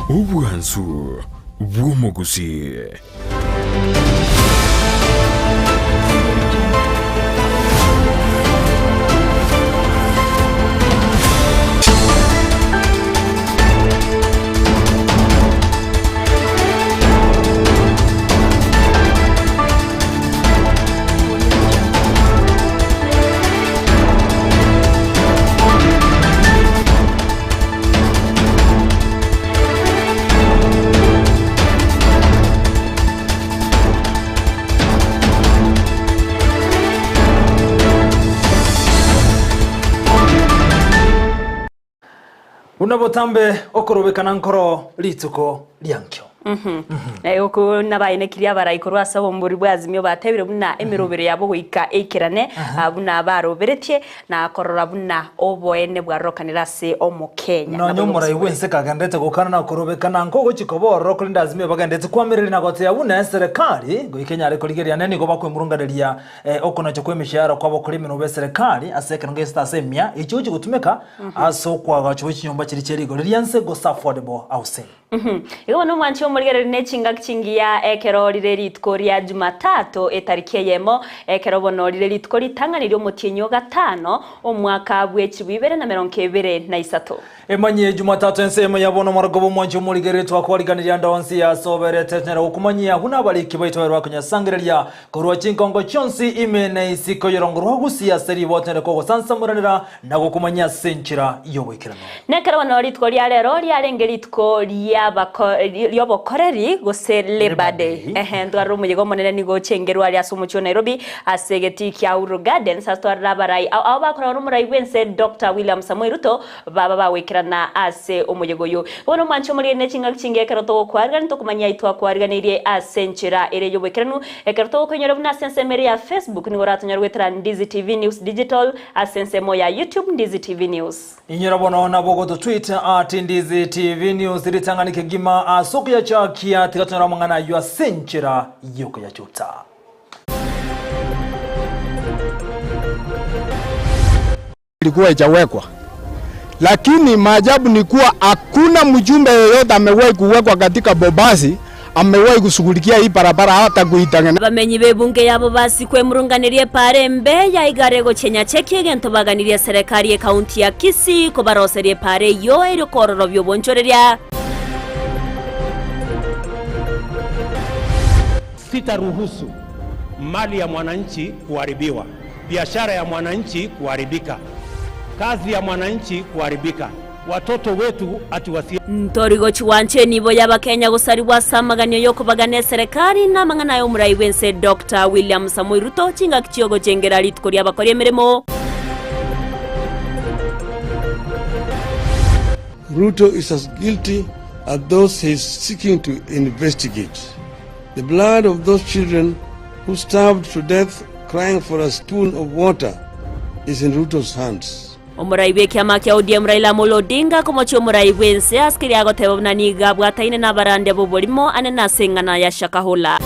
Ubuhansu bw'umuguzi. Unabotambe okorobekana nkoro lituko lyankyo. Eko nabaine kiria barayikorwa sabo muri bwazimyo batebire buna emirobere yabo goika ekirane abuna baroberetie na korora buna oboene bwarokanira se omu Kenya. No nyomora iwense kagandete gukana na korobekana nkogo chikoboro kulinda azimyo bagandete kwamirira na gote yabuna serikali go Kenya ariko ligeria nene go bakwe murungaderia okona cyo kwemishara kwabo kuri minobe serikali aseka ngesta semya icho gutumeka aso kwa gacho chinyomba kiri kirigo lyanse go affordable housing. Ego no mwancho murigere nechinga kingia ekero rireritko rya Jumatato etariki yemo ekero bono rireritko ritanganiryo mutinyo gatano omwaka bw'ekibibere na 2023. Emanyie Jumatato ensemo yabono maragobo mwancho murigere twakoriganirya ndonsi ya sobere tetnera ukumanyia huna baliki baito rwakunya sangireria korwa chinkongo chonsi imene isiko yorongorwa Gusii aseri botene ko sansamuranira na gukumanya senchira yobwikirano. Nekero bono ritko rya rero ryarengeritko yobokoreri gose Labor Day ndwaro muyigo monene nigo cengerwa rya sumucho Nairobi asegeti kya Uru Gardens astwara barai abo bakora rumurayi Vincent Dr. William Samuel Ruto baba bawekirana ase umuyigo bono mancho muri nechinga kinge keroto kwarga nto kumanya itwa kwarga niriye asenchira ere yobwekiranu ekeroto konyora buna sensemere ya Facebook ni goratonyara gwetera Ndizi TV News Digital asensemo ya YouTube Ndizi TV News inyira bono na bogo Twitter @Ndizi TV News ritanganike gima asoko ya chakia tigatonera mangana ywa senchira yoko ya chuta. Ilikuwa haijawekwa. Lakini maajabu ni kuwa hakuna mjumbe yeyote amewahi kuwekwa katika Bobasi amewahi kushughulikia hii barabara hata kuitangana. Bamenyi bebunge yabo basi kwe murunganirie parembe ya igarego Kenya cheki gento baganirie serikali ya kaunti ya Kisii ko baroserie pare yo ero kororo byo bonchoreria. Sitaruhusu mali ya mwananchi kuharibiwa, biashara ya mwananchi kuharibika, kazi ya mwananchi kuharibika, watoto wetu atiwasi ntorigo chiwanche nibo y'Abakenya gusari wasamaganyo yo kubagane serikali na mangana yo murayi wense Dr. William Samuel Ruto chinga kichogo chengera litko ly'abakora emirimo. Ruto is as guilty as those he is seeking to investigate. The blood of those children who starved to death crying for a spoon of water is in Ruto's hands. Omuraibe kyama kya ODM Raila Amolo Odinga komocho omuraibe wense askiri agoteba naniga bwataine nabarande bobolimo ane nasengana ya Shakahola.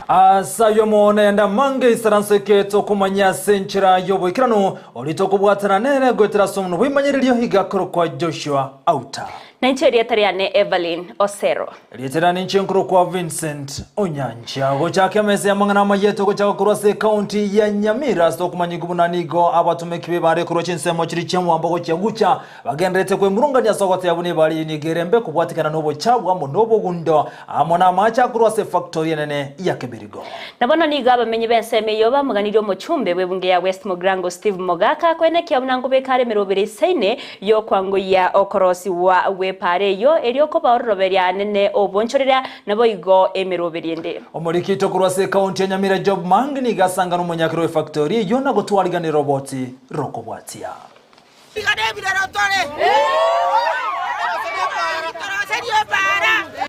Asayo mone nda mange isaranseke to kumanya senchira yobwikirano olito kubwatana nere gwetera somno bwimanyiririo higakoro kwa Joshua Auta. Nigeria tariane Everline Osero. Lietera ninchenkuru kwa Vincent Onyancha. Gochake mese ya mangana mayeto gochaka kurwase county ya Nyamira sto kumanyigubunanigo abatumekibe bare kurwa chinsemo chiri chemu ambago chiagucha bagendrete kwe murunga nya sogote yabune bali nigerembe kubwatikana nobo chabwa monobo gundo amona macha kurwase factory nene ya Kebirigo. Nabono niga bamenye benseme yoba muganiro muchumbe webunge ya West Mogrango Steve Mogaka kwene kya munangobe kare merobere seine yo kwango ya okorosi wa pare yo erioko baoroberia nene obonchorera nabo igo emiroberiende omurikito kurwase county ya Nyamira job mangni gasanga no munyakiro factory yo nago twariganira roboti rokobwatia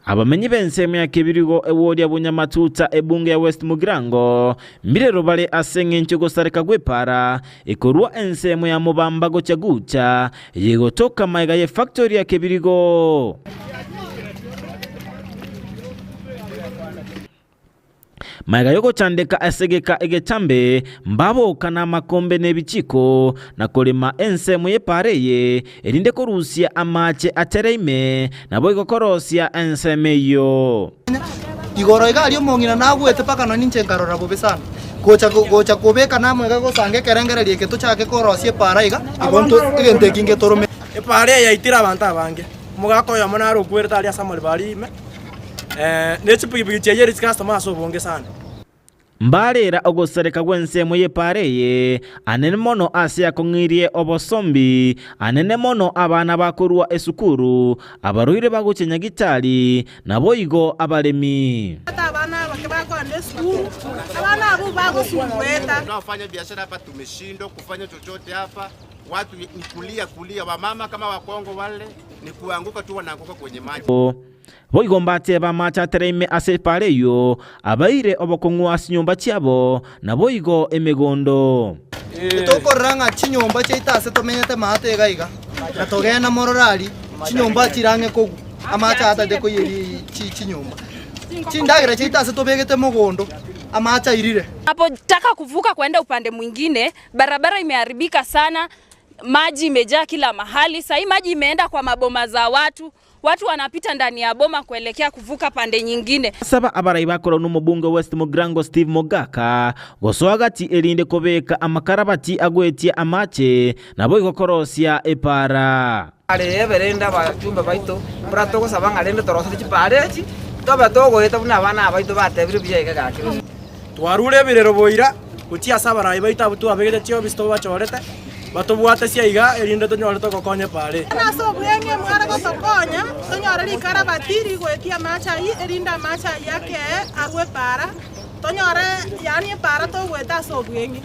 abamenyi benseme ya Kebirigo ewodi abunyamatuta ebunge ya West Mogrango mirero bale asenge nchogo sareka gwepara ekorwa ensemo ya mubambago chagucha yego toka maiga ye factory ya Kebirigo maiga yoko chandeka asegeka egetambe mbabo kana makombe nebichiko na kolema ensemo yepareye erinde korusia amache atereime nabo igokorosia ensemeyo igoro igali omongina nagwete paka no ninche nkarora bobe sana gocha kobeka namwe gagosange kerengererie keto chake korosie para iga igonto igente kinge torome epare yaitira abantu abange mugako ya monaro kwereta ali asamali balime nechipigipigi cheyeri customer asobonge sana mbalera ogosereka gwensemo yepareye anene mono asia kongirie obosombi anene mono abana bakurwa esukuru abaruire baguchenya gitali nabo igo abalemi abana bakabakwa nesukuru abana abo bagosuweta tunafanya biashara hapa tumeshindwa kufanya chochote hapa watu kulia wamama kama wakongo wale ni kuanguka tu wanaanguka kwenye maji boigo mbate bamacha tereime asepareyo abaire obokongwa sinyomba cyabo na boigo emegondo tokoranga chinyomba cheitase tomenyete mate gaiga natogena mororali chinyomba chirange ko amacha ata deko yeri chinyomba chindagira cheitase tobegete mogondo amacha irire hapo taka kuvuka kwenda upande mwingine barabara imeharibika sana maji imejaa kila mahali sasa maji imeenda kwa maboma za watu wanapita ndani ya boma kuelekea kuvuka pande nyingine saba abarai bakora n'umubunge West Mugrango Steve Mogaka goswagati erinde kobeka amakarabati agwetie amache nabo igokorosia epara ale berenda bajumba baito prato gosaba ngalende torosa chiparechi toba togo eta buna bana baito batebire byega gakiro twarure birero boira uchi asabarai baita butu abegete chio bisto bachorete batobwate siaiga erinde tonyorete gokonye pare naso bwenge mwara gotokonya tonyoreri karabatiri gwetia macha i erinda macha yake arwe para tonyore yani para to gweta so bwenge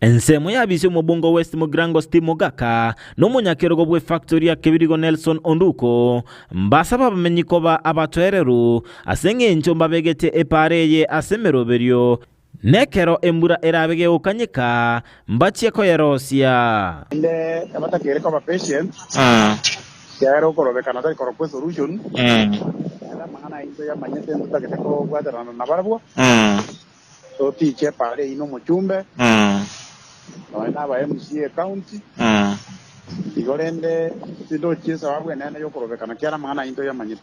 ensemo yabise mubungo West Mugrango Steve Mogaka no munyakerogo bwe factory ya Kebirigo Nelson Onduko mbasaba bamenyikoba abatwereru asenge nchomba begete epareye asemeroberio nekero embura erabege ukanyika mbachie ko yerosia inde abata kereka ba patient yaro korobeka na korokwe solution ala mangana into ya manyete ndo takete ko gwadara na barabwa so tiche pale ino mochumbe no ina ba MCA county igorende sido chisa wabwe nene yo korobeka na kiara mangana into ya manyete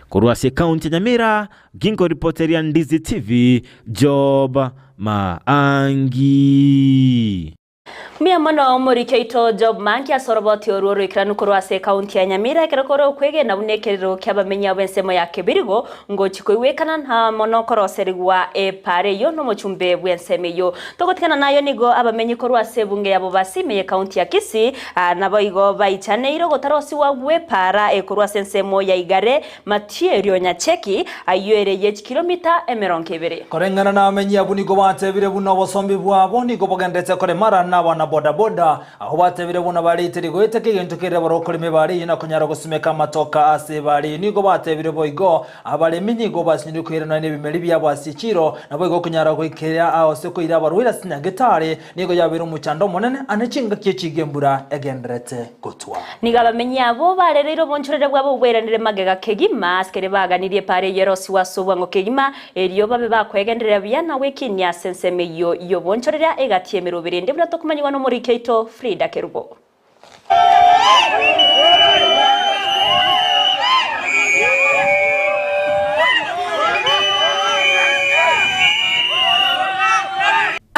Kurwasi County Nyamira, Ginko reporteria Ndizi TV, Job Maangi. Mia mono omori keito Job Maangi asoroboti ororo ikranu Kurwasi County ya Nyamira kerekoro kwege na bunekero kyabamenya bensemo ya Kebirigo ngo chikoiwekana na mono koroserigwa epare yo no mochumbe bwensemeyo togotikana nayo nigo abamenyi Kurwasi bunge yabo basime County ya Kisii nabo igo baichane iro gotarosi wa wepara Kurwasi nsemo ya igare Matierio Nyacheki ayoereye kilomita 200 korengana na amenyi abunigo batebire buno bosombi bwabo nigo bogendetse kore mara na boda boda aho batebire buno baritiri goiteke gento kere barokolime bari na kunyara gusumeka matoka ase bari nigo batebire boigo abale minyigo basinyi kwirana n'ebimeri byabo asikiro nabo igo kunyara kwikera aho se ko ira baruira sinyagetare nigo yabira umucando monene anacinga kicigembura egenderete gutwa niga bamenyi abo barerero bonchorere bwabo bweranire magega kegima askere baganiriye pare yerosi wasobwa ngo kegima eriyo babe bakwegenderera byana wekinya sensemeyo yo bonchorera egatiemero birende burato kumanywa no muri keito Frida Kerubo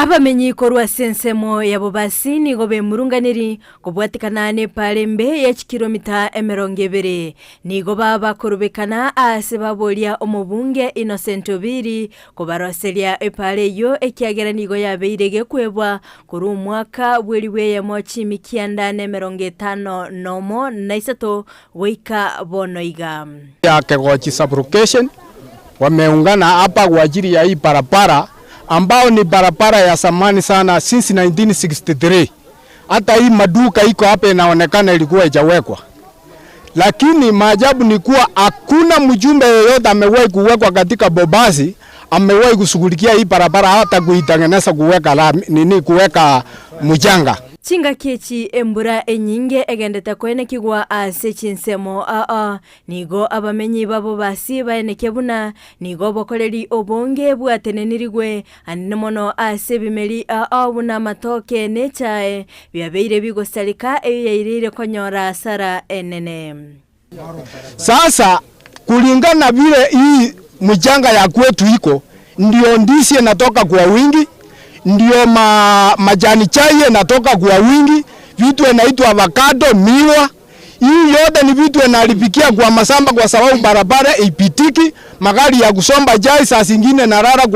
abamenyi Kurwasi nsemo yabo basi nigo bemurunganiri kubwatikana ne palembe ya kilomita 200 nigo baba korubekana ase babolia omubunge Innocent Obiri kubaroselia epale yo ekiagera nigo yabeirege kwebwa kuri umwaka bweliwe ya mochi mikianda 50 nomo naisato weika bonoiga ya kegochi sublocation wameungana hapa kwa ajili ya hii barabara ambao ni barabara ya zamani sana since 1963. Hata hii maduka iko hapa inaonekana ilikuwa haijawekwa. Lakini maajabu ni kuwa hakuna mjumbe yeyote amewahi kuwekwa katika Bobasi, amewahi kushughulikia hii barabara hata kuitengeneza kuweka kuweka mjanga. chinga kechi embura enyinge egendete kwenekigwa ase chinsemo nigo abamenyi babo basi baeneke buna nigo bokoreri obonge bwatenenirigwe anene mono ase bimeri buna matoke nechae byabeire bigosarika eyairire konyora asara enene. Sasa kulingana vile hii mchanga ya kwetu iko, ndio ndizi inatoka kwa wingi, ndio majani chai inatoka kwa wingi, vitu inaitwa avocado, miwa. Hii yote ni vitu inalipikia kwa masamba kwa sababu barabara ipitiki, magari ya kusomba chai saa zingine narara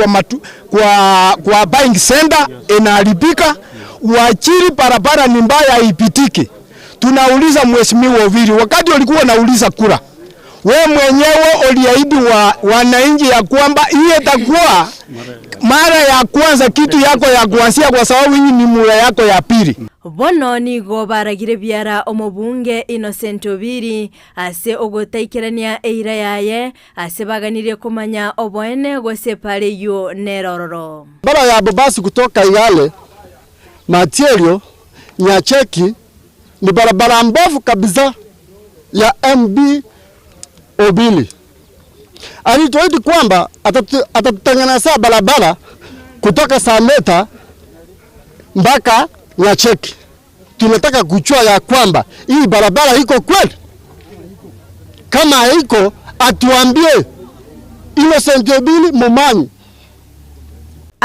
kwa buying center inalipika, uachiri barabara ni mbaya ipitiki. Tunauliza mheshimiwa Oviri, wakati ulikuwa unauliza kura, wewe mwenyewe uliahidi wananchi ya kwamba hii itakuwa mara ya kwanza kitu yako ya kuanzia kwa sababu hii ni mura yako ya pili. Bono nigo baragire byara omobunge Innocent Oviri ase ogotaikirania eira yaye ase baganire kumanya obwene gose pale yo nerororo. Bara ya basi kutoka Igale Material Nyacheki ni barabara mbovu kabisa ya MB Obili. Alituahidi kwamba atatutengenezea barabara kutoka Sameta mpaka Nyacheki. Tunataka kujua ya kwamba hii barabara iko kweli. Kama haiko atuambie. Innocent Obili mumanyi.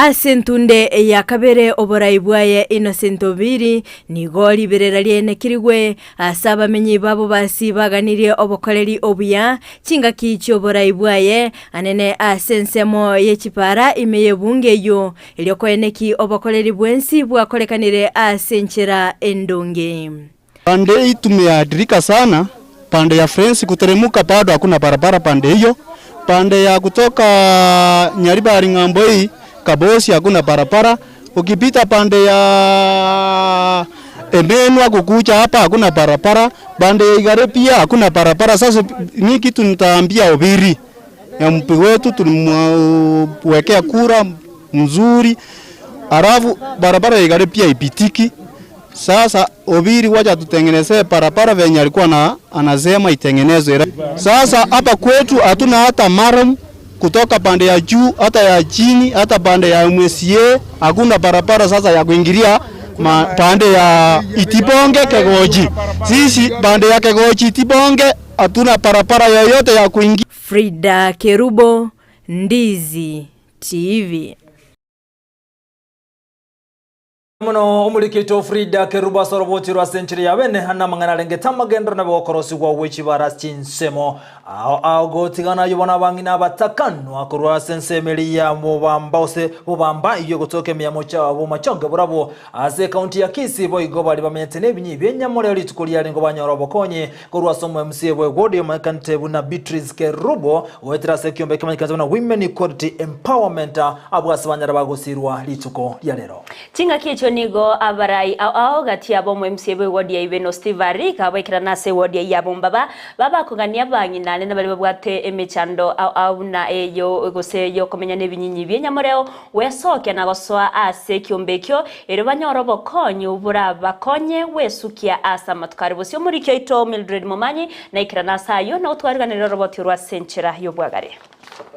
Asentunde ya kabere oboraibwaye Innocent Oviri nigo liberera lienekirigwe asaba menyi babo basi baganirie obokoreri obuya chinga kichi oboraibwaye anene asensemo yechipara imeye bunge yo ilioko eneki obokoreri bwensi bwakorekanire asenchera endonge. Pande hii tumeadirika sana, pande ya Friends kuteremuka bado hakuna barabara pande hiyo, pande ya kutoka Nyaribari ngambo hii Kabosi hakuna barabara, ukipita pande ya Emenwa kukucha hapa hakuna barabara, pande ya Igare pia hakuna barabara. Sasa ni kitu nitaambia Oviri ya mpi wetu tulimwekea kura mzuri, alafu barabara ya Igare pia ipitiki. Sasa Oviri wacha tutengenezee barabara venye alikuwa anasema itengenezwe. Sasa hapa kwetu hatuna hata maram kutoka pande ya juu hata ya chini hata pande ya MCA hakuna barabara sasa ya kuingilia pande ya Itibonge Kegoji. Sisi pande ya Kegoji Itibonge hatuna barabara yoyote ya kuingia. Frida Kerubo, Ndizi TV. Muno umurikito Frida Keruba soroboti rwa century ya bene hana mangana lengeta magendo na bokorosi gwa wechi bara chinsemo ago tigana yobona bangina batakano akurwa sensemeli ya mubamba iyo gotoke miyamocha abo machoge burabo ase county ya Kisii boigo bali bamenyete nebinyi benyamore litukulia lengo banyoro bokonye kurwa somo MC bwe godi makante buna Beatrice Kerubo wetra sekiombe kamikaza na women equality empowerment abo asabanyara bagosirwa lituko ya lero chinga kicho nigo abarai ao gati abo MCA bwe wodi ya Ibeno Steve Rika baikira nase wodi ya Bombaba baba kugania bangina nene bali babwate emechando au na eyo gose yo komenya nebinyinyi byenyamoreo wesoke na goswa ase kyombekyo ero banyoro bokonyo bura bakonye wesukia asa matukaribo syo muri kyo ito Mildred Momanyi na ikira nasa yo na utwariganira roboti rwa senchera yo bwagare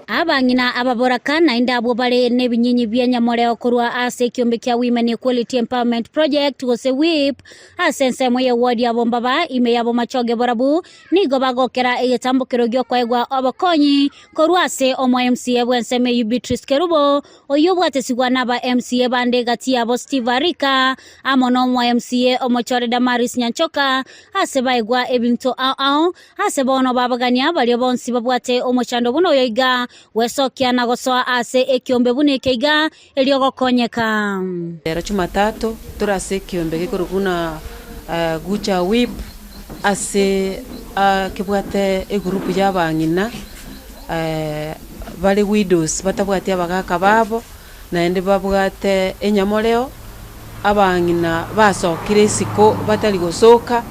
abangina ababoraka na indabo bale nebinyinyi byenyamoreo kurwa ase kiombe kya Women Equality Empowerment Project gose WEEP asense moye wodi ya Bombaba ime yabo machoge borabu nigo bagokera eyetambukiro gyo kwaegwa abakonyi kurwa ase omo MCA bwenseme Beatrice Kerubo oyubwate sigwa naba MCA bande gati yabo Steve Rika amono omo MCA omo chore Damaris Nyanchoka ase baegwa ebinto ase bono babagania bali bonsi babwate omo chando buno yoiga wesokia na gosoa ase ekiombe bune keiga eliogokonyeka era Jumatato turase kiombe gikuruguna gucha WEEP ase kibwate egroup y'abangina bali widows batabwate abagaka babo naende babwate enyamoreo abangina basokire siko batali gosoka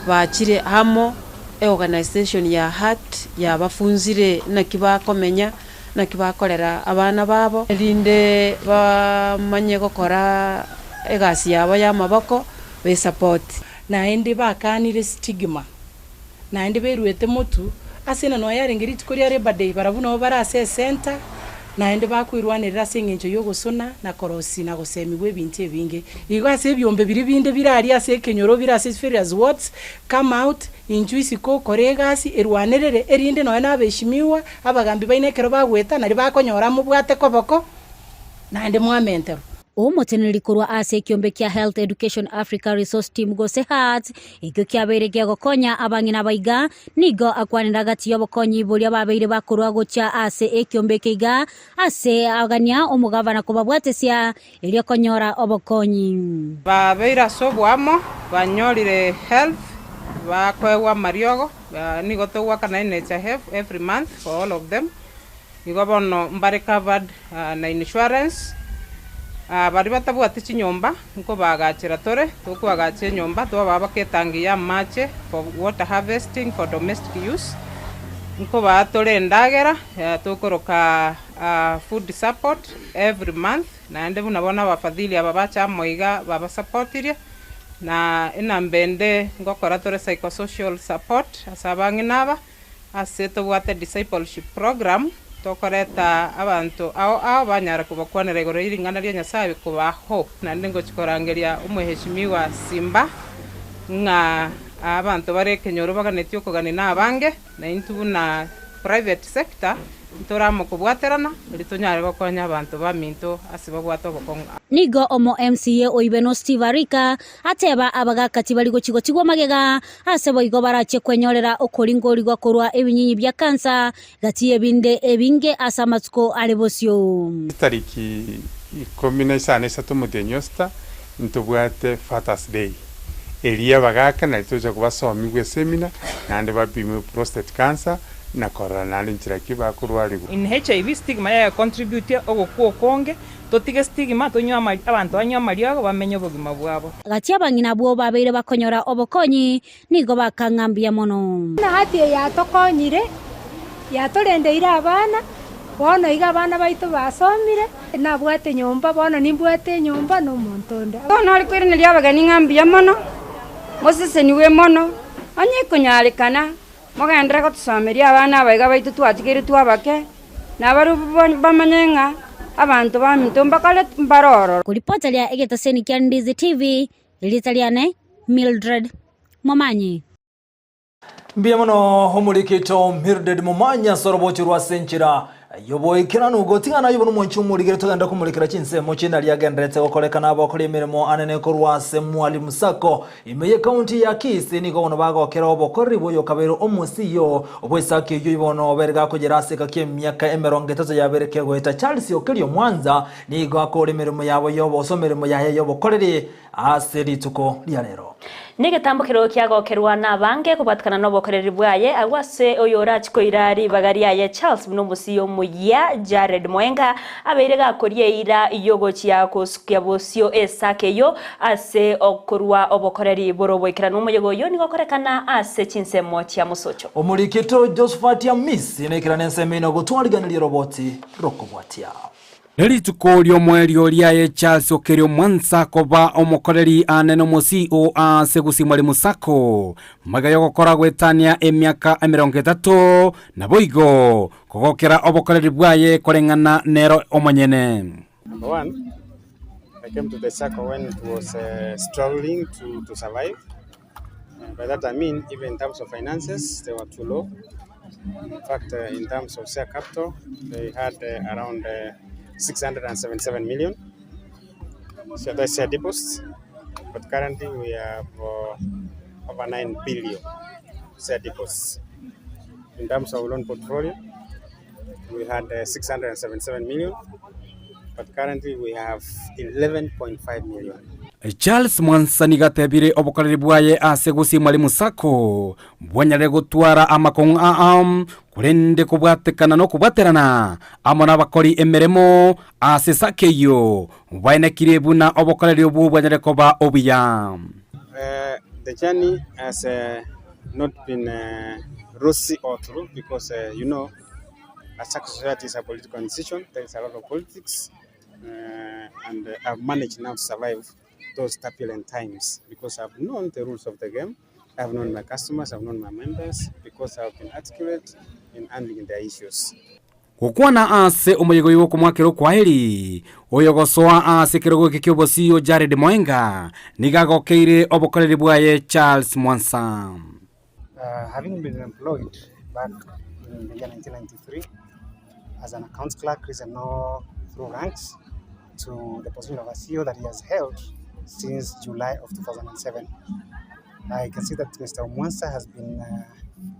bachire hamo organization ya HAT ya bafunzire na kibakomenya na kibakorera abana babo linde bamanye gukora egasi yabo y'amaboko be support naende bakanire stigma naende beruete mutu asina no yaringiriti kuria rebade barabuno barase center naende bakwirwanirira seng'encho yogosona na korosi na gosemiwe bintu ebinge igo ase ebiombe biri binde birari ase kenyoro birase various words come out injuisi ko koregasi erwanirire erinde no na beshimiwa abagambi bainekero bagweta nari bakonyora mubwate koboko naende mwamentero umuteneri kurwa ase kiombe kia Health Education Africa Resource Team Gusii Hearts ikyo kiabere kia gokonya abang'ina baiga nigo akwanira gati yobokonyi buria babeire bakurwa gocha ase ekiombe kiga ase agania omugavana kubabwatesia iria konyora obokonyi babeira sobwamo banyorire health bakwewa mariogo nigo togwa kana NHIF every month for all of them nigo bono mbare covered na insurance bari batabwate chinyomba nko bagachira tore tukwagache nyomba to baba ketangiya mache for water harvesting for domestic use nko batore ndagera tukoroka food support every month na ende bunabona bafadhili ababacha moiga baba supportiria na inambende ngokora tore psychosocial support asabang'inaba aseto bwate discipleship program tokoreta abantu ao banyara kubakwanira igoro iringana rya Nyasaye kuba hope na ndingo chikorangeria umuheshimiwa Simba nga abantu bare kenyoro baganetyo kuganina abange na intu na private sector ntoramo kubwaterana litonyare bakwanya abantu baminto asibabwato bokonga nigo omo MCA oibeno Steve Arika ateba abagakati bali gochigo chigwa magega asebo igo barache kwenyorera okoringori gwa kurwa ebinyinyi bya kansa gati ebinde ebinge asamatsuko alebosio tariki 13 mutenyosta ntubwate Father's Day elia bagaka na litoja kubasomigwe seminar nande bapimwe prostate cancer na corona nchira kiba kurwali in HIV stigma ya contribute ogokuo konge totige stigma tonywa abantu anywa mariago bamenye bogima bwabo gati abang'ina bwo babeire bakonyora obokonyi nigo bakang'ambia mono na hati ya tokonyire ya torendeira abana bono iga abana baitu basomire na bwate nyomba bono nimbwate nyomba no montonda bono ari kwireneria abagani ng'ambia mono moseseniwe mono onye kunyarekana mogendera gotusomeria abana abaiga baitu twatigire twabake na baru bamanyenga abantu baminto mbakale mbaroro kuripota lya egetaseni kia Ndizi TV litaliane Mildred Momanyi mbia muno homurikito Mildred Momanyi sorobochi rwa senchira yoboikira nugo tingana yobono monchi umurigire tugenda kumurikira chinsemo china lyagenderetse gokorekana abakora emirimo anene korwa Mwalimu Sacco imeye county ya Kisii nigo bono bagokera obokori boyo kabero omusiyo obwesake yo ibono berga kugera aseka ke myaka 30 yabereke goita Charles Okelio Mwanza nigo akora emirimo yabo yobo somerimo yaye yobokorere aseri tuko lya lero Nigetambukiro kiagokerwa nabange kubatkana nobokoreri bwaye agwase oyora chikoirari bagari yaye Charles Mnomusiyo muya Jared Mwenga abeire gakorie ira iyogo chia kusukia bosio esake yo ase okurwa obokoreri borobwekira n'umuyego yo nigokorekana ase chinsemo chia musocho omurikito Josephat ya Miss nekira nensemino gutwariganira roboti rokobwatia Nerituko lyomweri olyaye Charles Okelio Mwanza koba omokoreri anene omusio ase Gusii Mwalimu Sacco magayo gokora gwetania emyaka 30 na boigo kogokera obokoreri bwaye korengana nero omonyene. Number one, I came to the Sacco when it was struggling to survive. By that I mean, even in terms of finances, they were too low. In fact, in terms of share capital, they had around 677 million. So that's share deposits. But currently we have over 9 billion share deposits. In terms of loan portfolio, we had 677 million. But currently we have 11.5 million. Charles Mwanza nigatebire obokoreri bwaye ase Gusii Mwalimu Sacco bwanyare gutwara amakong kurende kubwatekana no kubwaterana amona bakori emeremo ase sakeyo bainekire buna obokoreri obu bwanyare koba obiya. The journey has not been rosy or true because you know a society is a political institution. There is a lot of politics and I've managed now to survive those turbulent times, because I've known the rules of the game, I've known my customers, I've known my members, because I've been articulate in handling their issues. Gukwana ase umuyego yuko kumwakiro kwa heri oyogosoa ase kirogo kikyobo siyo Jared Mwenga nigagokeire obokoreri bwaye Charles Mwansa. Having been employed back in the year 1993 as an accounts clerk, risen no through ranks to the position of a CEO that he has held since July of 2007. I can see that Mr. Mwansa has been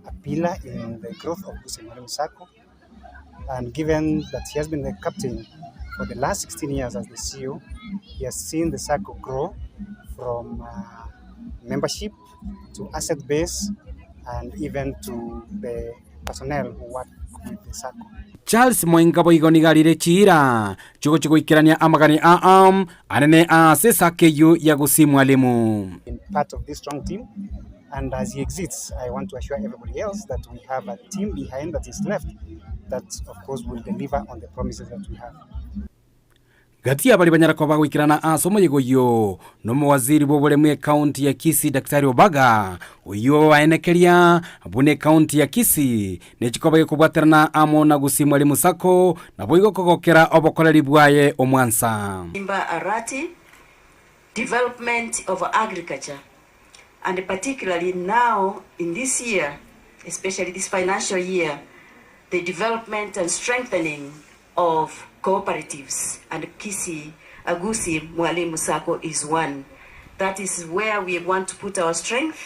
a pillar in the growth of Gusii and Nyamira Counties. And given that he has been the captain for the last 16 years as the CEO, he has seen the circle grow from membership to asset base and even to the personnel who work with the circle. Charles Mwenga boigoni galire chira chugo ikirania amagani anene sesakeyo ya Gusii mwalimu. In part of this strong team, and as he exits, I want to assure everybody else that we have a team behind that is left that of course will deliver on the promises that we have. Gatia bali banyara kwa bagwikirana asomo yegoyo no muwaziri bobolemu county ya Kisii Daktari Obaga uyo aenekeria bune county ya Kisii nechikobaye kubwaterana amo na Gusii mwalimu sako na boigo kokokera obokoreri bwaye omwansa. Imba arati development of agriculture, and particularly now in this year, especially this financial year, the development and strengthening of cooperatives, and Kisii, Gusii Mwalimu Sacco is one. That is where we want to put our strength,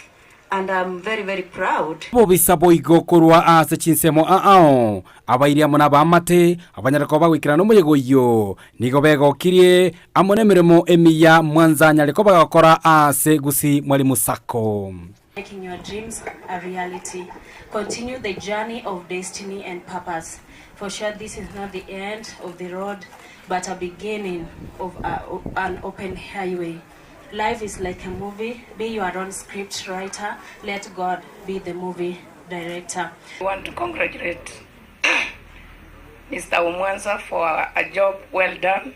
and I'm very, very proud. Bobisa boigo kurwa ase chinsemo abairia mona bamate abanyarako bagwikira no muyegoyo nigo bego kirie amone miremo emiya Mwanza nyareko bagakora ase Gusii Mwalimu Sacco. Making your dreams a reality. Continue the journey of destiny and purpose. For sure, this is not the end of the road, but a beginning of an open highway. Life is like a movie. Be your own script writer. Let God be the movie director. I want to congratulate Mr. Mwansa for a job well done.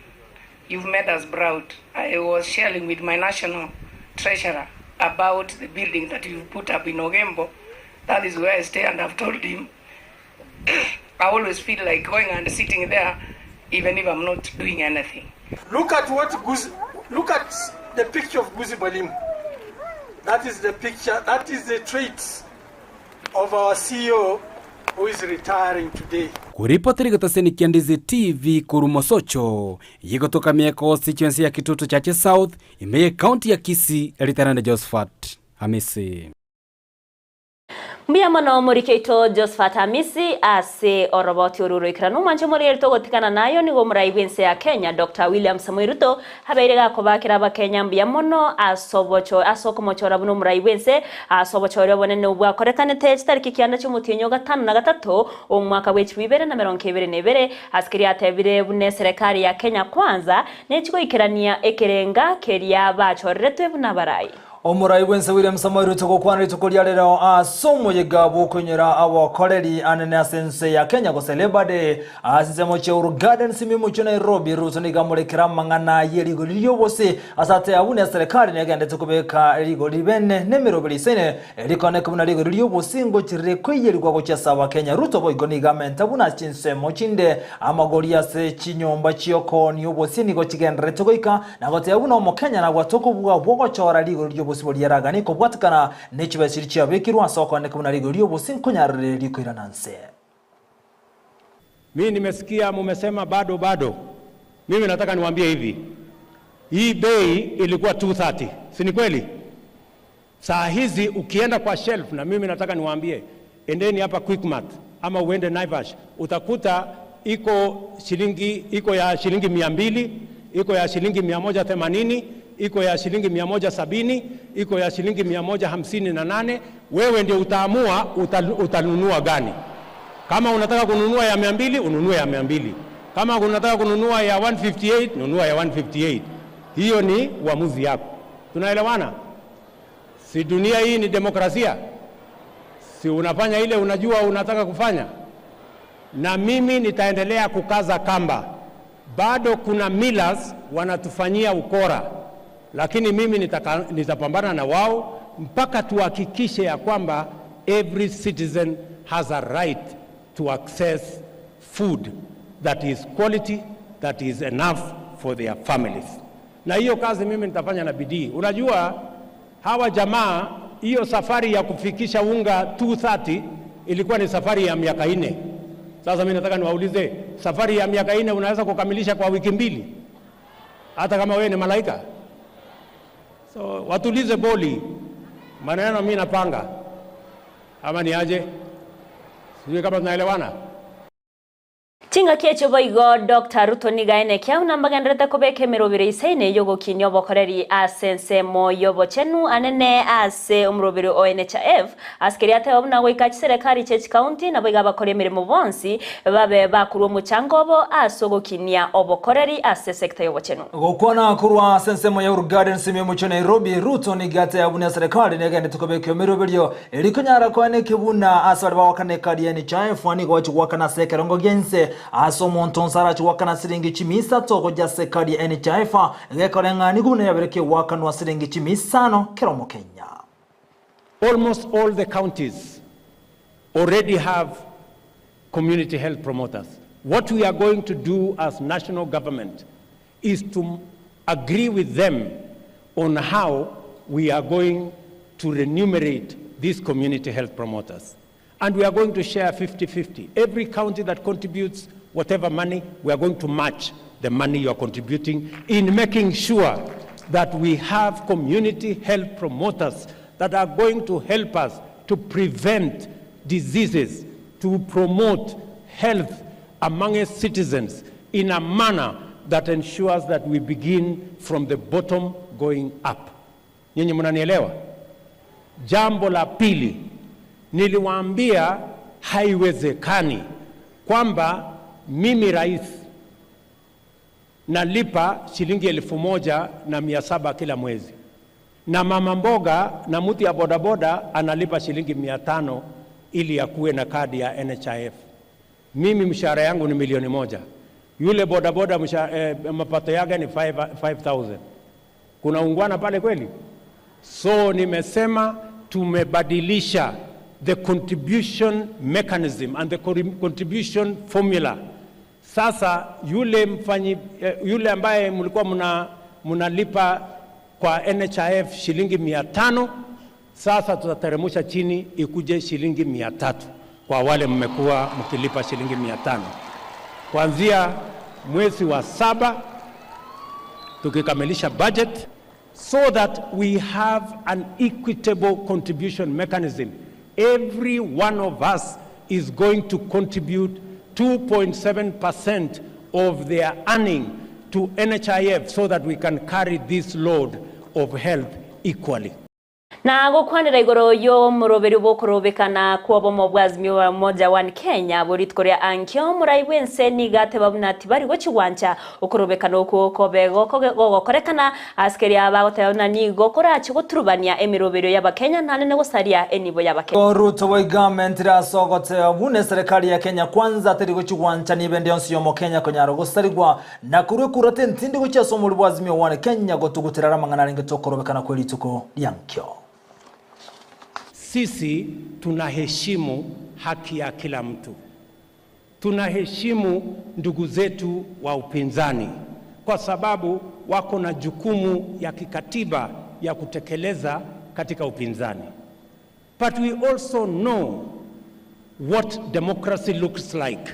You've made us proud. I was sharing with my national treasurer about the building that you put up in Ogembo. That is where I stay, and I've told him I always feel like going and sitting there even if I'm not doing anything. Look at the picture of Gusii Mwalimu. That is the picture, that is the traits of our CEO who is retiring today. Kuripoteri gataseni kia Ndizi TV kurumosocho yigotoka mieko constituency ya Kitutu Chache South imeye county ya Kisii Elitarande Josephat Hamisi. Mbia mano murikeito Josephat Hamisi ase oroboti ururu ikranu manche muri erito tikana nayo nigo murai Vincent ya Kenya Dr. William Samoei Ruto haberega kobakira ba Kenya mbia mono asokomochora buno murai Vincent asobochora bonene ubwa korekane te tariki kianda cy'umutinyo 5 na 3 omwaka w'2022 askiri atebire bune serikali ya Kenya kwanza nechiko ikirania ekerenga keria bachoretwe bunabarai. Omurai Vincent William Samoei Ruto gukwana ritukuria rero asomo yegabo kunyera abakoreri anene asense ya Kenya go celebrate asizemo cheuru garden simimu cyo Nairobi Ruto nigamurekera mangana yerigo lyo bose asate abune serikali negende tukubeka rigo libene nemero bilisene rikone kumuna rigo lyo bose ngo kirire kwiyerwa go cyasaba Kenya Ruto boigo nigamenta buna chinsemo chinde amagori yase chinyomba cyoko niyo bose nigo kigendere tugoika nagote abuna mu Kenya na gwatokubwa bwo chora rigo lyo bosiboli yaragani ko bwatikana n'ekibasiri cyabekirwa soko ne kumuna rigo lyo bose nkonyarere likwira nanse. Mimi nimesikia mumesema bado. Mimi nataka niwaambie hivi. Hii bei ilikuwa 230. Si ni kweli? Saa hizi ukienda kwa shelf, na mimi nataka niwaambie, endeni hapa Quickmart ama uende Naivas, utakuta iko ya shilingi 200, iko ya shilingi 180, iko ya shilingi 170, iko ya shilingi 158. Wewe ndio utaamua utanunua gani. Kama unataka kununua ya 200, ununue ya 200. Kama unataka kununua ya 158, nunua ya 158. Hiyo ni uamuzi yako. Tunaelewana? Si dunia hii ni demokrasia. Si unafanya ile unajua unataka kufanya. Na mimi nitaendelea kukaza kamba. Bado kuna millers wanatufanyia ukora. lakini mimi nitapambana na wao mpaka tuhakikishe ya kwamba every citizen has a right to access food that is quality, that is enough for their families. Na hiyo kazi mimi nitafanya na bidii. Unajua hawa jamaa, hiyo safari ya kufikisha unga 230 ilikuwa ni safari ya miaka 4. Sasa mimi nataka niwaulize, safari ya miaka 4 unaweza kukamilisha kwa wiki 2? Hata kama wewe ni malaika? So watulize boli. Maneno mimi napanga. Ama ni aje? Sijui kama tunaelewana. Tinga kecho boigo Dr. Ruto nigaene kya unambaganreta kobeke merobire isaine yogo kinyo bokoreri asense mo yobo chenu anene ase umrobire ONHF askeriate obuna goikachi serikali chech county na boiga bakore mirimo bonsi babe bakuru muchangobo asogo kinia obokoreri ase sector yobo chenu gokwana kurwa asense mo yoru garden sime mu cho Nairobi Ruto nigate abuna serikali negende tukobeke merobiryo erikonyara kwane kibuna asarba wakane kadi NHF ani gochi wakana sekerongo gense aso monton sara chwakana siringi chimisa toko jase kadi NHF ngekore gune yabereke wakanwa siringi chimisano keromo Kenya. Almost all the counties already have community health promoters. What we are going to do as national government is to agree with them on how we are going to remunerate these community health promoters. And we are going to share 50-50. Every county that contributes whatever money, we are going to match the money you are contributing in making sure that we have community health promoters that are going to help us to prevent diseases, to promote health among us citizens in a manner that ensures that we begin from the bottom going up. Nyinyi mnanielewa? Jambo la pili, niliwaambia haiwezekani kwamba mimi rais nalipa shilingi 1,700 kila mwezi na mama mboga na mtu ya bodaboda analipa shilingi 500 ili akuwe na kadi ya NHIF. Mimi mshahara yangu ni 1,000,000. Yule bodaboda mapato yake ni 5,000. Kuna ungwana pale kweli? So nimesema tumebadilisha the contribution mechanism and the contribution formula. Sasa yule ambaye mlikuwa mnalipa kwa NHIF shilingi 500, sasa tutateremsha chini ikuje shilingi 300 kwa wale mmekuwa mkilipa shilingi 500. Kuanzia mwezi wa 7 tukikamilisha budget, so that we have an equitable contribution mechanism. Every one of us is going to contribute 2.7% of their earning to NHIF so that we can carry this load of health equally. Na gukwanira igoro yo muroberi bokorobekana kuobo mobwazmi wa moja wan Kenya borit korea ankyo murai wense nigate babunati bari gochiwancha okorobekana uko bego korekana askeri abagotayona ni gokora chigoturubania emirobero yaba Kenya nane gosaria enibo yaba Kenya. Ruto wa government rasogote abune serikali ya Kenya kwanza teri gochiwancha ni bende yonsi yo Kenya konyaro gosarigwa na kure kurate ntindi gochaso muri bwazmi wa Kenya gotugutirara mangana ringe tokorobekana kweli tuko yankyo. Sisi tunaheshimu haki ya kila mtu. Tunaheshimu ndugu zetu wa upinzani kwa sababu wako na jukumu ya kikatiba ya kutekeleza katika upinzani. But we also know what democracy looks like.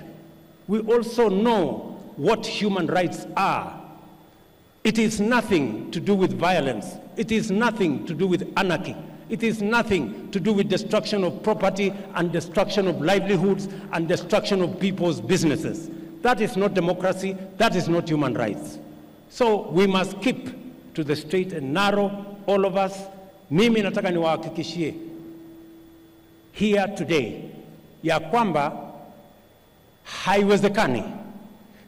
We also know what human rights are. It is nothing to do with violence. It is nothing to do with anarchy. It is nothing to do with destruction of property and destruction of livelihoods and destruction of people's businesses. That is not democracy. That is not human rights. So we must keep to the straight and narrow, all of us. Mimi nataka niwahakikishie here today ya kwamba haiwezekani,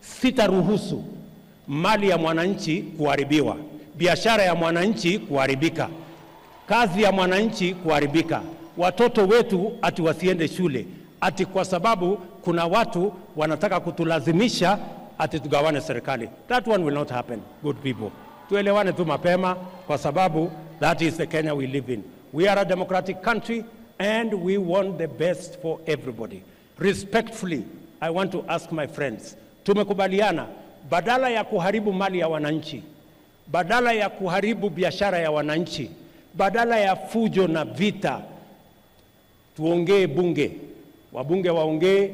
sitaruhusu mali ya mwananchi kuharibiwa, biashara ya mwananchi kuharibika, kazi ya mwananchi kuharibika, watoto wetu ati wasiende shule ati kwa sababu kuna watu wanataka kutulazimisha ati tugawane serikali. That one will not happen, good people. tuelewane tu mapema, kwa sababu that is the Kenya we live in. We are a democratic country and we want the best for everybody. Respectfully, I want to ask my friends, tumekubaliana badala ya kuharibu mali ya wananchi, badala ya kuharibu biashara ya wananchi, badala ya fujo na vita, tuongee bunge. Wabunge waongee,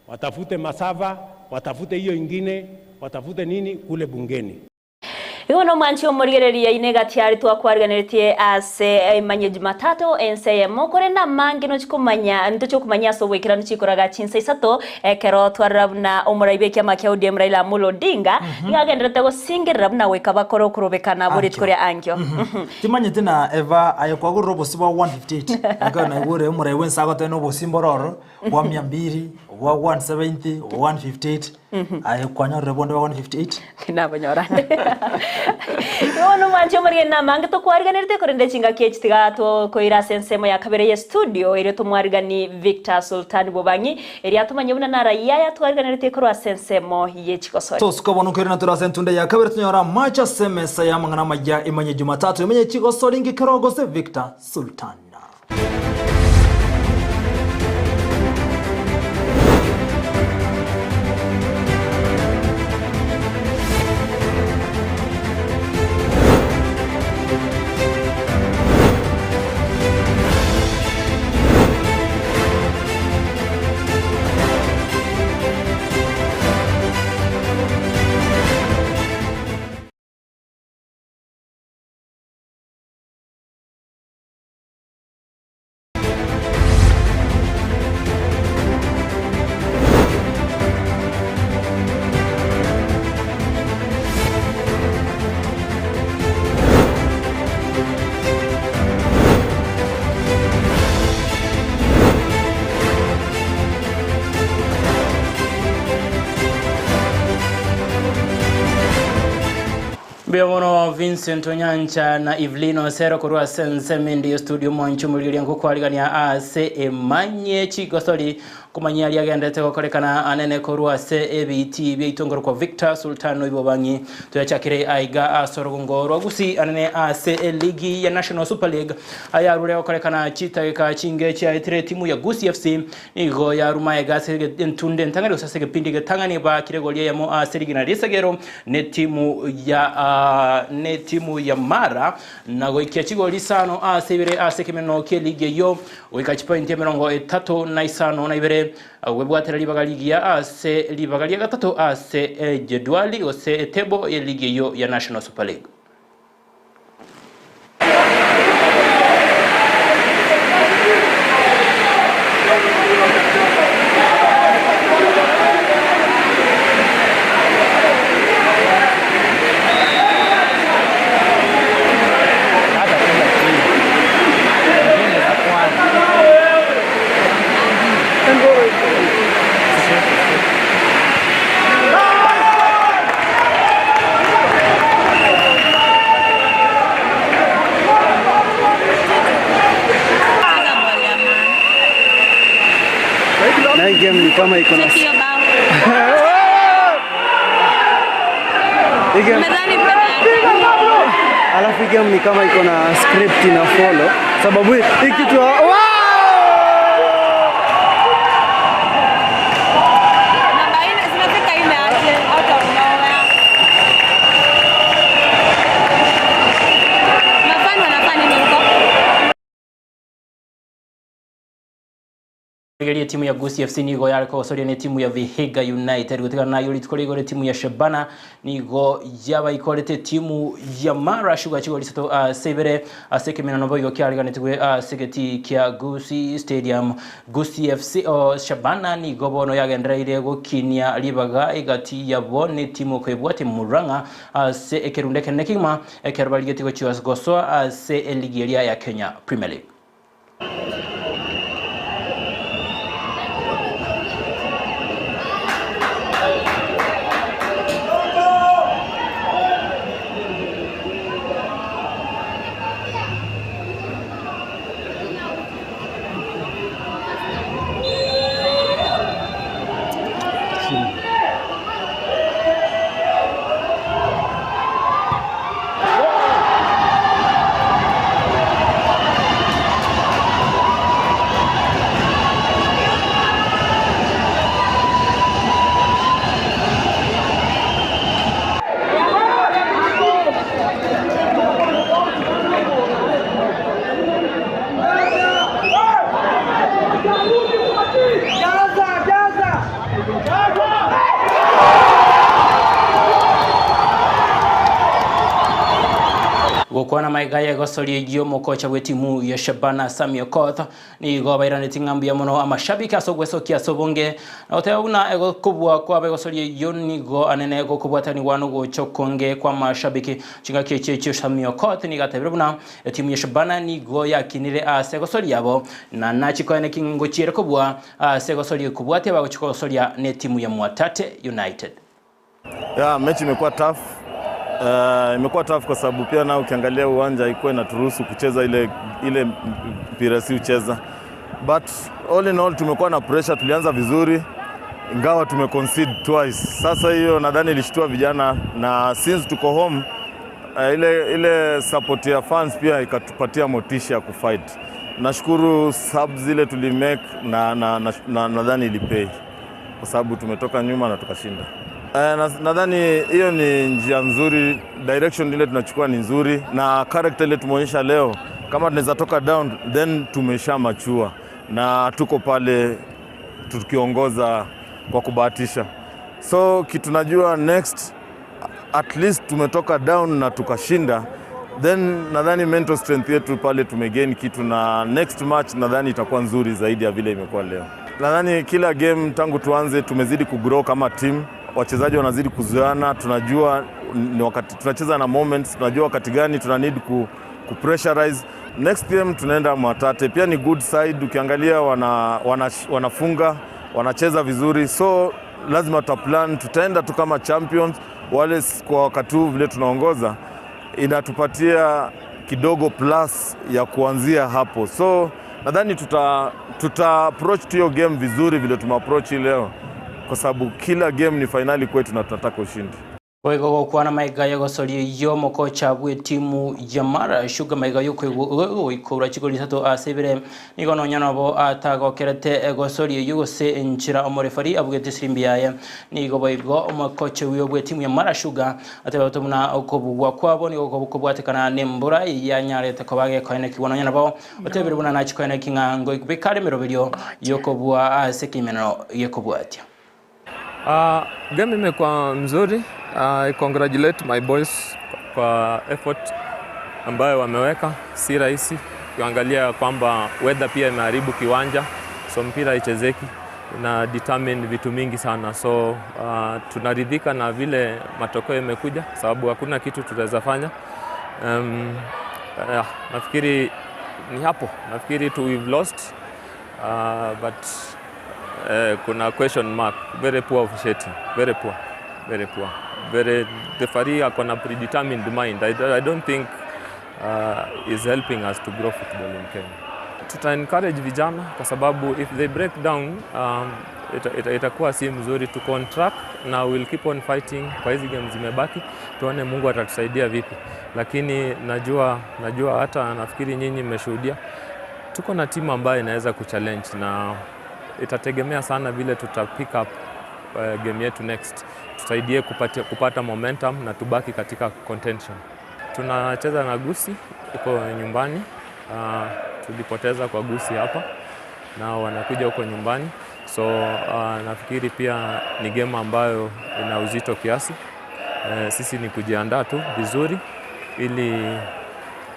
watafute masava, watafute hiyo ingine, watafute nini kule bungeni. Iwono mwanchi omorigereria inegati ari twakwarganitie ase Emanyie Jumatato ensemo kore na mangino chikumanya ntocho kumanya so wekira nchikoraga chinsa isato ekero twarabna omoraibe kya makia ODM Raila Amolo Odinga igagenderete go singirira bna weka bakoro kurobekana buri tukore angyo timanye tina eva ayekwagurro bosiba 158 akana igure omoraibe wensago teno bosimbororo wa 200 wa 170 158 ayekwanya rebonde wa 158 kinabanyora Iwono mwanchi omorigereria na mangi to kwarganirite korende chinga kiechitiga to koira sensemo ya kabere ya studio ire to mwarigani Victor Sultan Bobangi iri atumanye buna na raia ya twarganirite korwa sensemo yechikosori to skobonu kirina turasentunde ya kabere tunyora macha semesa ya mangana majya Emanyie Jumatato Emanyie chikosori ngikerogo se Victor Sultan. Beono Vincent Onyancha na Everline Osero kurwa sensemi ndiyo studio mwanchu mulili ngu kwaligania ase Emanyie chigosori kumanyia liagendete kokorekana anene kurwa se EBT byitongoro kwa Victor Sultan Bobangi tuyachakire aiga asorongoro Gusii anene ase ligi ya National Super League ayarure kokorekana chitaka chinge cha itire timu ya Gusii FC igo ya rumaye gase ntunde ntangari usase gepindige tangani ba kiregolia ya mo ase ligi na risagero ne timu ya Mara na goikia chigo lisano asebere asekemeno ke ligi yo wikachi point ya 35 na ibere webwatera libagali ya ase libagali ya gatatu ase jedwali ose tebo ya ligi yo ya National Super League. Game ni kama iko na alafu game ni kama iko na script na follow sababu hii kitu timu ya Gusii FC nigo yariko soria ne timu ya Vihiga United gutigana nayo litkorego ne timu ya Shabana nigo yaba ikorete timu ya Mara Sugar chigo lisato severe asekemena nobo yo kyariga ne tugwe segeti kya Gusii Stadium Gusii FC o Shabana nigo bono yagendera ile go kinia libaga igati ya bone timu ko ebwate Muranga se ekerunde kenekima ekerbaligeti go chiwas goso se eligeria ya Kenya Premier League. gukwana maigaya gosori yo mokocha wetimu ya Shabana Samio Koth ni go bairane tingambia muno amashabiki asogwesokia sobonge oteuna ego kubwa kwa begosori yo ni go anene go kubwatani wano go chokonge kwa mashabiki chinga keche Samio Koth ni gatebuna timu ya Shabana ni go yakinire asegosori yabo na nachikone kingo chire kubwa asegosori kubwate bagochikosori ne timu ya Mwatate United. Ya mechi imekuwa tough. Imekuwa tough kwa sababu pia na ukiangalia uwanja haikuwa inaturuhusu kucheza ile mpira si ucheza. But all in all tumekuwa na pressure, tulianza vizuri ingawa tumeconcede twice. Sasa hiyo nadhani ilishtua vijana na since tuko home ile support ya fans pia ikatupatia motisha ya kufight. Nashukuru subs zile tulimake na nadhani ilipay kwa sababu tumetoka nyuma na tukashinda. Nadhani hiyo ni njia nzuri, direction ile tunachukua ni nzuri na character ile tumeonyesha leo. Kama tunaweza toka down then tumesha machua na tuko pale tukiongoza kwa kubahatisha. So kitu najua next at least tumetoka down na tukashinda, then nadhani mental strength yetu pale tumegain kitu na next match nadhani itakuwa nzuri zaidi ya vile imekuwa leo. Nadhani kila game tangu tuanze tumezidi kugrow kama team. Wachezaji wanazidi kuzoeana, tunajua ni wakati tunacheza na moments, tunajua wakati gani tuna need ku pressurize. Next game tunaenda Mwatate, pia ni good side, ukiangalia wanafunga, wanacheza vizuri, so lazima tutaplan, tutaenda tu kama champions. Wale kwa wakati huu vile tunaongoza inatupatia kidogo plus ya kuanzia hapo, so nadhani tuta approach hiyo game vizuri vile tumeapproach leo, kwa sababu kila game ni finali kwetu na tunataka ushindi. Wego kwana maigaya gosori yo mokocha bwe timu ya Mara Sugar maigayo kwego ikora chigoli sato asebere nigono nyanabo atagokerete gosori yugose enchira omorefari abugete sirimbiaye nigo boigo omokocha wiyo bwe timu ya Mara Sugar atabatumuna okobugwa kwabo nigo kobwatekana nembura ya nyarete kobage koine kiwono nyanabo otebere buna nachikoine kingango ikubekare meroberio yokobwa sekimeno yekobwatia. Game imekuwa mzuri. I congratulate my boys kwa effort ambayo wameweka, si rahisi. Ukiangalia kwamba weather pia imeharibu kiwanja, so mpira ichezeki na determine vitu mingi sana. So tunaridhika na vile matokeo yamekuja, sababu hakuna kitu tutaweza fanya. Nafikiri ni hapo. Nafikiri we've lost, but kuna question mark. Very poor officiating, very poor. The referee akona predetermined mind. I don't think is helping us to grow football in Kenya. Tuta encourage vijana kwa sababu if they break down itakuwa si mzuri. To contract na we'll keep on fighting kwa hizi games zimebaki, tuone Mungu atatusaidia vipi. Lakini najua hata nafikiri nyinyi mmeshuhudia tuko na timu ambayo inaweza kuchallenge, na itategemea sana vile tuta pick up game yetu next. Tusaidie kupata momentum na tubaki katika contention. Tunacheza na Gusii huko nyumbani. Tulipoteza kwa Gusii hapa na wanakuja huko nyumbani, so nafikiri pia ni game ambayo ina uzito kiasi. Sisi ni kujiandaa tu vizuri ili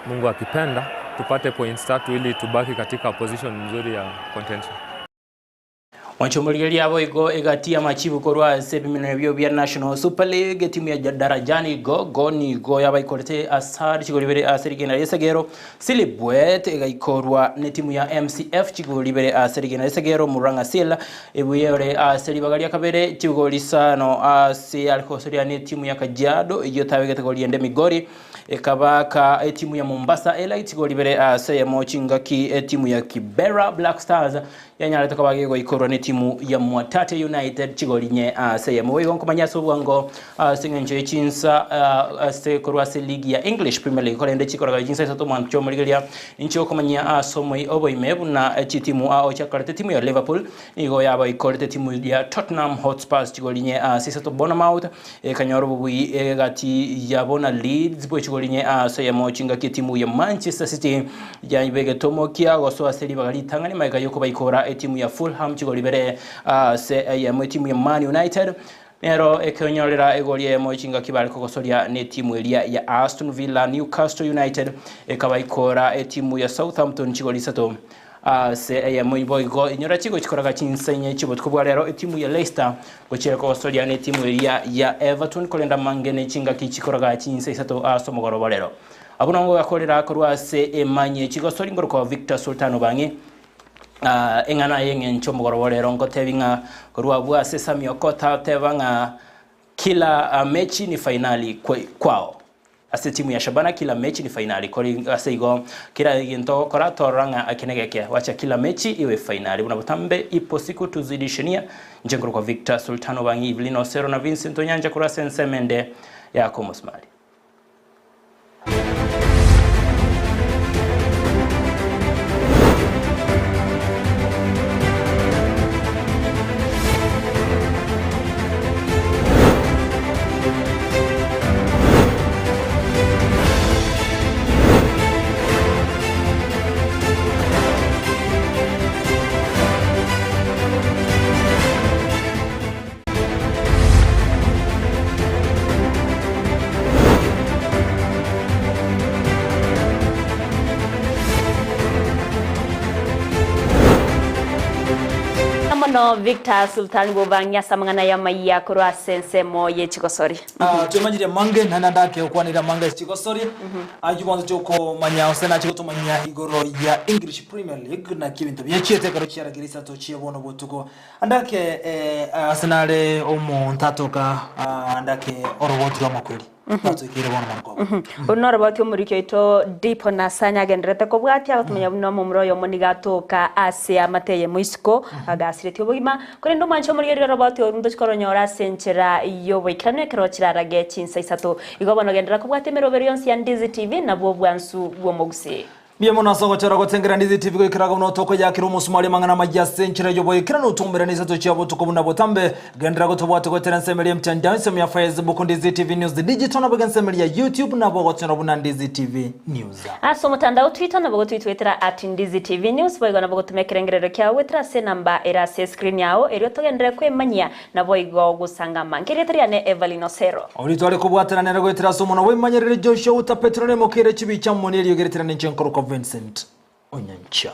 Mungu akipenda tupate points 3 ili tubaki katika position nzuri ya contention. Wanchomulili yabo igo egatia machibu korwa sebimino byo bya National Super League timu ya darajani go yaba ikorete asari chigolibere asirigena yesegero Silibwet egaikorwa ne timu ya MCF chigolibere asirigena yesegero Muranga Sila ebuyere asiribagalia kabere chigolisano asi alkosoria ne timu ya Kajiado iyo tawegete goliende Migori ekabaka timu ya Mombasa Elite golibere ase mochingaki timu ya Kibera Black Stars yanyaleta kabage go ikorwa ne timu ya Mwatate United chigolinye ase moyo nkomanya sobwango singenje chinsa ase korwa se league ya English Premier League kolende chikora chinsa sato mancho moligelia incho komanya somoi oboimebu na timu ochakarete timu ya Liverpool igo yaba ikorete timu ya Tottenham Hotspur chigolinye ase sato Bournemouth kanyoro bui gati ya bona Leeds bo chigolinye ase mochinga timu ya Manchester City ya ibege tomokia goso aseli bagali tangani maiga yoko baikora timu ya Fulham chigolibere se ya timu ya Man United nero ekonyorera egolie mochinga kibali kogosoria ne timu elia ya Aston Villa. Newcastle United ekabaikora timu ya Southampton chigoli sato se ya moiboigo inyora chigo chikoraga chinsenye chibot kubwa lero timu ya Leicester gochira kogosoria ne timu elia ya Everton kolenda mangene chinga kichikoraga chinse sato asomogoro lero abunongo yakolera korwa se Emanyie chigosori ngoro kwa Victor Sultano bangi engana yengen chomogoro lero ngotebinga korwa bwa Sesame Okota tebanga kila mechi ni finali kwao ase timu ya Shabana kila mechi ni finali kori aseigo kila ginto kora toranga akinegeke wacha kila mechi iwe finali unabotambe ipo siku tuzidishania njengoro kwa Victor Sultano bangi Evelyn Osero na Vincent Onyancha kura sensemende ya Komosmali. No Victor Sultan Bovanya samangana ya maiya kurwa sense moye chikosori. Tumajire mange nanandake okwanira mange chikosori. Ajubanza choko manya osena chikoto manya igoro ya English Premier League na kibintu byechete karo cyara girisa to chiebono botuko. Andake Arsenal omo ntatoka andake orobotro makweli. Natokire bona marko. Onora batyo muri kyoito deep na sanya gendrete ko bwati abatumenya buno mu muro yo monigatoka ase amateye muisiko agasireti obugima kore ndo mancho muri rero batyo ndo chikoronyora senchera iyo boikane kero kirarage chinsa isato igobano gendera ko bwati merobero yonsi ya Ndizi TV na bwo bwansu bwo moguse. Biye mona songo chara gotengera Ndizi TV ko ikiraga no toko yakira umusumali mangana majya senchira yo boikira no tumbera nisa to cyabo tukobuna botambe gendera go tobwate ko teransemeli mtandao nsemu ya Facebook Ndizi TV News the digital na bagensemeli ya YouTube na bogo tsona buna Ndizi TV News. Aso mtandao Twitter na bogo Twitter @Ndizi TV News boigo na bogo tumekerengerero kyawe trase namba era se screen yao ero togendera ko Emanyie na boigo gusanga mangiretria ne Everline Osero. Oli twale kubwatana nero go traso mona we manyerere Joshua Auta petrole mokere chibicha moneli yogeretera n'enchenkoro Vincent Onyancha.